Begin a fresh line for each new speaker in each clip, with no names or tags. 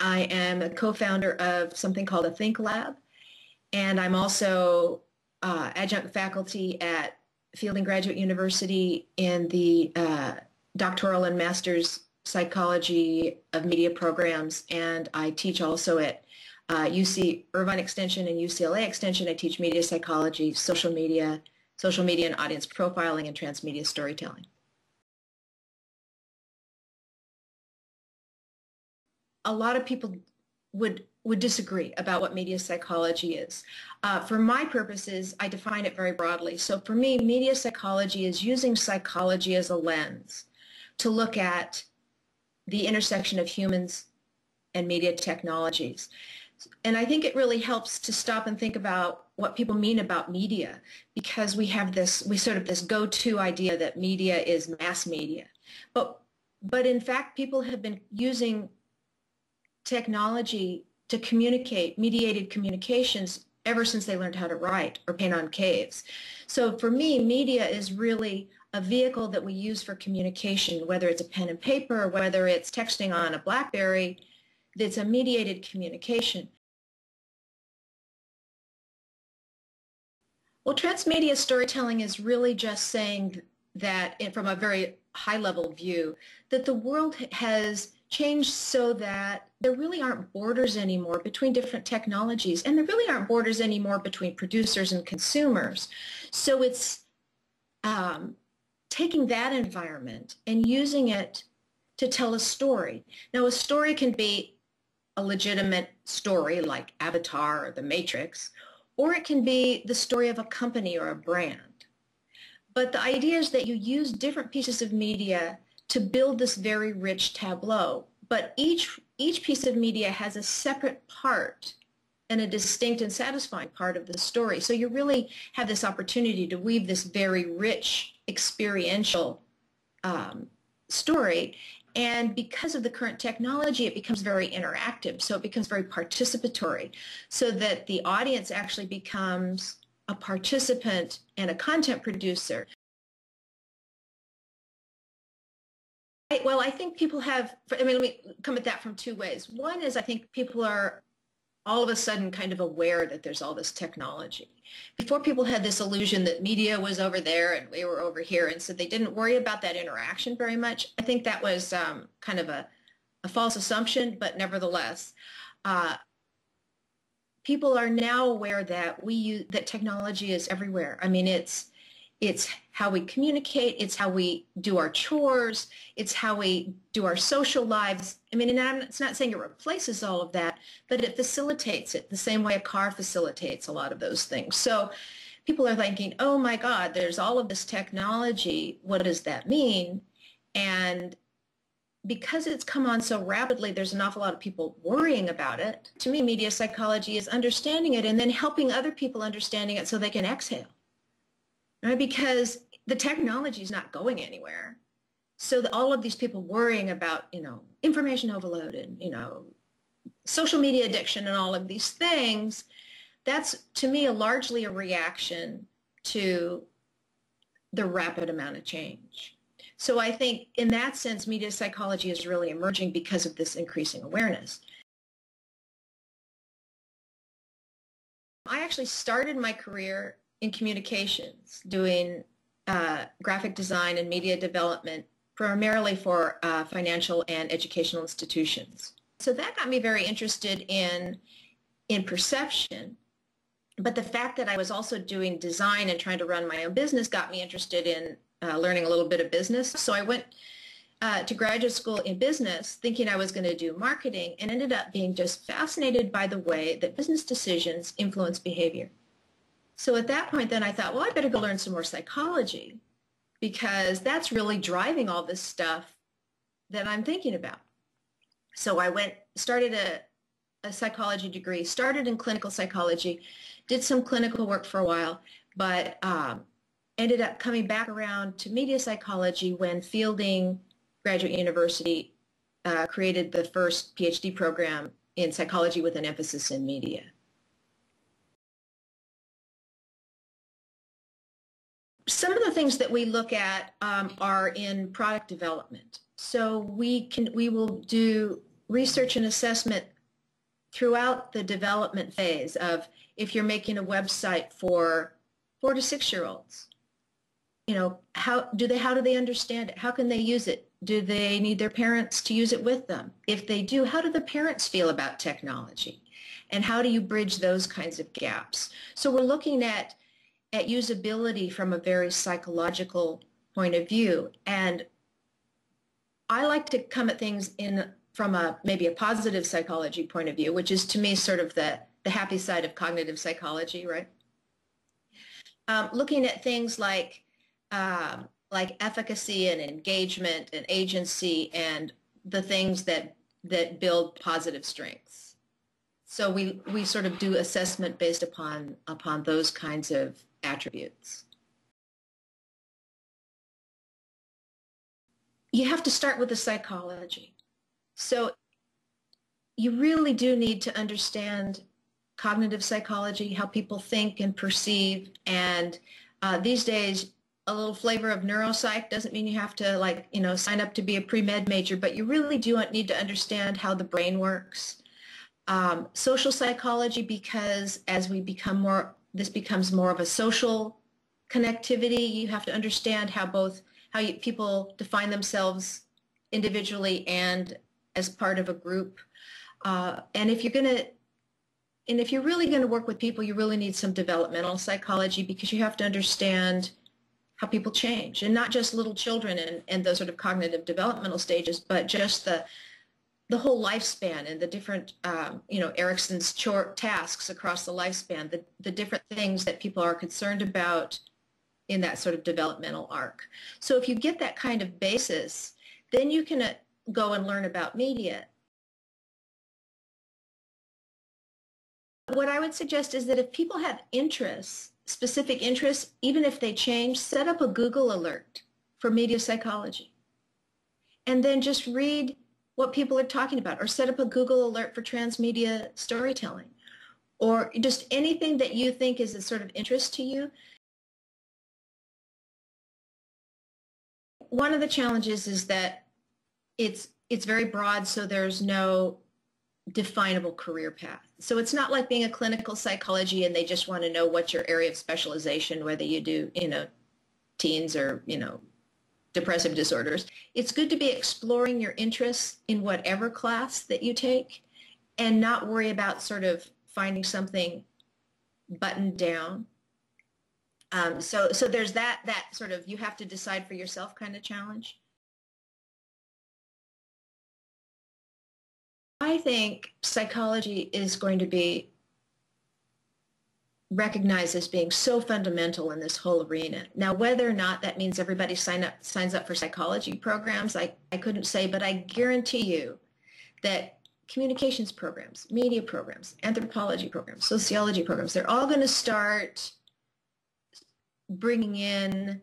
I am a co-founder of something called a Think Lab, and I'm also adjunct faculty at Fielding Graduate University in the doctoral and master's psychology of media programs, and I teach also at UC Irvine Extension and UCLA Extension. I teach media psychology, social media and audience profiling, and transmedia storytelling. A lot of people would disagree about what media psychology is. For my purposes, I define it very broadly. So for me, media psychology is using psychology as a lens to look at the intersection of humans and media technologies. And I think it really helps to stop and think about what people mean about media, because we have this go-to idea that media is mass media. But in fact, people have been using technology to communicate, mediated communications, ever since they learned how to write or paint on caves. So for me, media is really a vehicle that we use for communication, whether it's a pen and paper, whether it's texting on a BlackBerry. It's a mediated communication. Well, transmedia storytelling is really just saying that, from a very high-level view, that the world has changed so that there really aren't borders anymore between different technologies, and there really aren't borders anymore between producers and consumers. So it's taking that environment and using it to tell a story. Now, a story can be a legitimate story like Avatar or The Matrix, or it can be the story of a company or a brand. But the idea is that you use different pieces of media to build this very rich tableau. But each piece of media has a separate part and a distinct and satisfying part of the story. So you really have this opportunity to weave this very rich experiential story. And because of the current technology, it becomes very interactive. So it becomes very participatory, so that the audience actually becomes a participant and a content producer. Well, I think people have, let me come at that from two ways. One is, I think people are all of a sudden kind of aware that there's all this technology. Before, people had this illusion that media was over there and we were over here, and so they didn't worry about that interaction very much. I think that was kind of a false assumption, but nevertheless, people are now aware that that technology is everywhere. I mean, it's how we communicate, it's how we do our chores, it's how we do our social lives. I mean, and it's not saying it replaces all of that, but it facilitates it the same way a car facilitates a lot of those things. So people are thinking, oh my God, there's all of this technology, what does that mean? And because it's come on so rapidly, there's an awful lot of people worrying about it. To me, media psychology is understanding it and then helping other people understanding it so they can exhale. Right? Because the technology is not going anywhere. So all of these people worrying about, information overload and, social media addiction and all of these things, that's, to me, largely a reaction to the rapid amount of change. So I think in that sense, media psychology is really emerging because of this increasing awareness. I actually started my career in communications, doing graphic design and media development, primarily for financial and educational institutions. So that got me very interested in perception. But the fact that I was also doing design and trying to run my own business got me interested in learning a little bit of business. So I went to graduate school in business thinking I was going to do marketing, and ended up being just fascinated by the way that business decisions influence behavior. So at that point then I thought, well, I better go learn some more psychology, because that's really driving all this stuff that I'm thinking about. So I started a psychology degree, started in clinical psychology, did some clinical work for a while, but ended up coming back around to media psychology when Fielding Graduate University created the first PhD program in psychology with an emphasis in media. Some of the things that we look at are in product development. So we will do research and assessment throughout the development phase of if you're making a website for 4 to 6-year-olds. You know, how do they understand it? How can they use it? Do they need their parents to use it with them? If they do, how do the parents feel about technology? And how do you bridge those kinds of gaps? So we're looking at usability from a very psychological point of view. And I like to come at things from maybe a positive psychology point of view, which is to me sort of the happy side of cognitive psychology, right? Looking at things like efficacy and engagement and agency and the things that build positive strengths. So we sort of do assessment based upon those kinds of attributes. You have to start with the psychology. So you really do need to understand cognitive psychology, how people think and perceive, and these days a little flavor of neuropsych doesn't mean you have to sign up to be a pre-med major, but you really do need to understand how the brain works. Social psychology, because as we become this becomes more of a social connectivity, you have to understand how people define themselves individually and as part of a group. And if you're really going to work with people, you really need some developmental psychology, because you have to understand how people change, and not just little children and those sort of cognitive developmental stages, but just the whole lifespan and the different, Erickson's tasks across the lifespan, the different things that people are concerned about in that sort of developmental arc. So if you get that kind of basis, then you can go and learn about media. What I would suggest is that if people have interests, specific interests, even if they change, set up a Google alert for media psychology. And then just read what people are talking about, or set up a Google alert for transmedia storytelling, or just anything that you think is a sort of interest to you. One of the challenges is that it's very broad, so there's no definable career path. So it's not like being a clinical psychology and they just want to know what's your area of specialization, whether you do, teens or, depressive disorders. It's good to be exploring your interests in whatever class that you take and not worry about sort of finding something buttoned down. So there's that sort of, you have to decide for yourself kind of challenge. I think psychology is going to be recognized as being so fundamental in this whole arena. Now, whether or not that means everybody signs up for psychology programs, I couldn't say, but I guarantee you that communications programs, media programs, anthropology programs, sociology programs, they're all going to start bringing in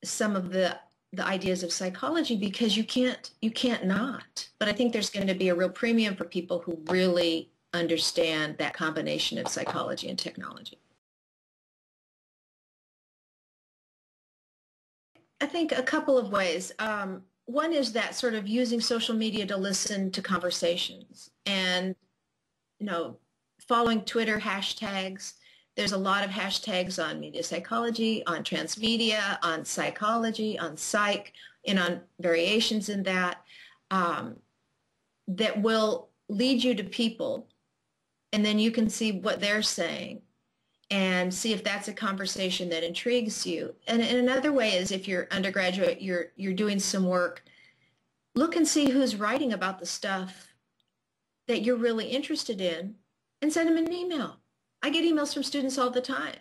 some of the ideas of psychology, because you can't not. But I think there's going to be a real premium for people who really understand that combination of psychology and technology. I think a couple of ways. One is that sort of using social media to listen to conversations, and following Twitter hashtags. There's a lot of hashtags on media psychology, on transmedia, on psychology, on psych, and on variations in that, that will lead you to people, and then you can see what they're saying and see if that's a conversation that intrigues you. And another way is, if you're undergraduate, you're doing some work, look and see who's writing about the stuff that you're really interested in and send them an email. I get emails from students all the time,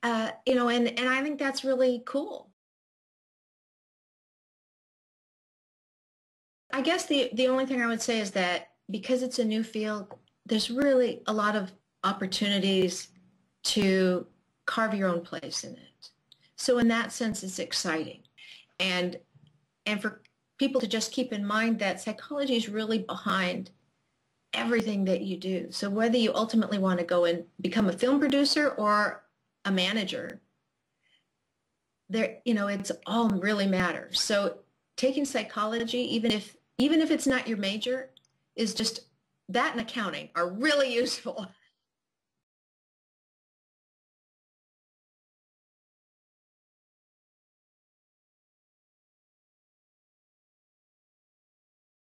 and I think that's really cool. I guess the only thing I would say is that because it's a new field, there's really a lot of opportunities to carve your own place in it. So in that sense, it's exciting. And for people to just keep in mind that psychology is really behind everything that you do. So whether you ultimately want to go and become a film producer or a manager, it's all really matters. So taking psychology, even if even if it's not your major, is just that and accounting are really useful.